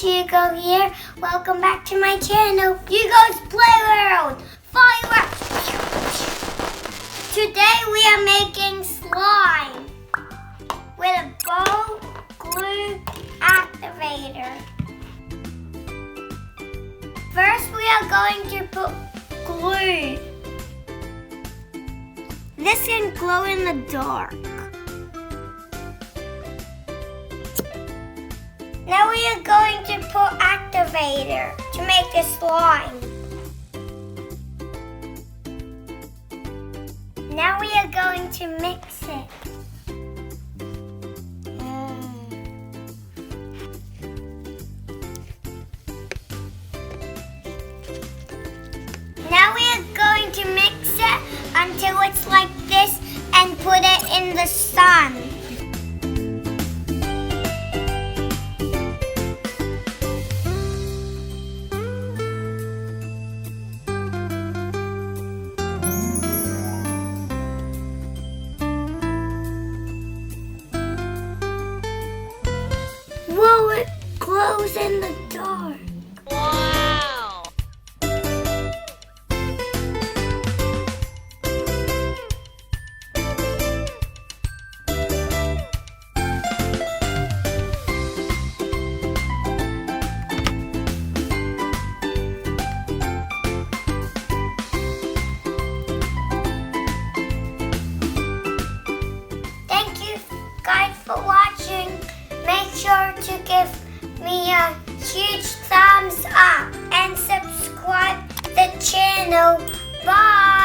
Hugo here. Welcome back to my channel, Hugo's Play World. Fireworks! Today we are making slime with a bow glue activator. First we are going to put glue. This can glow in the dark. Now we are going to put activator to make the slime. Now we are going to mix it. Now we are going to mix it until it's like this and put it in the sun. Whoa, it glows in the dark. Wow! Thank you guys for watching. Make sure to give me a huge thumbs up and subscribe to the channel. Bye!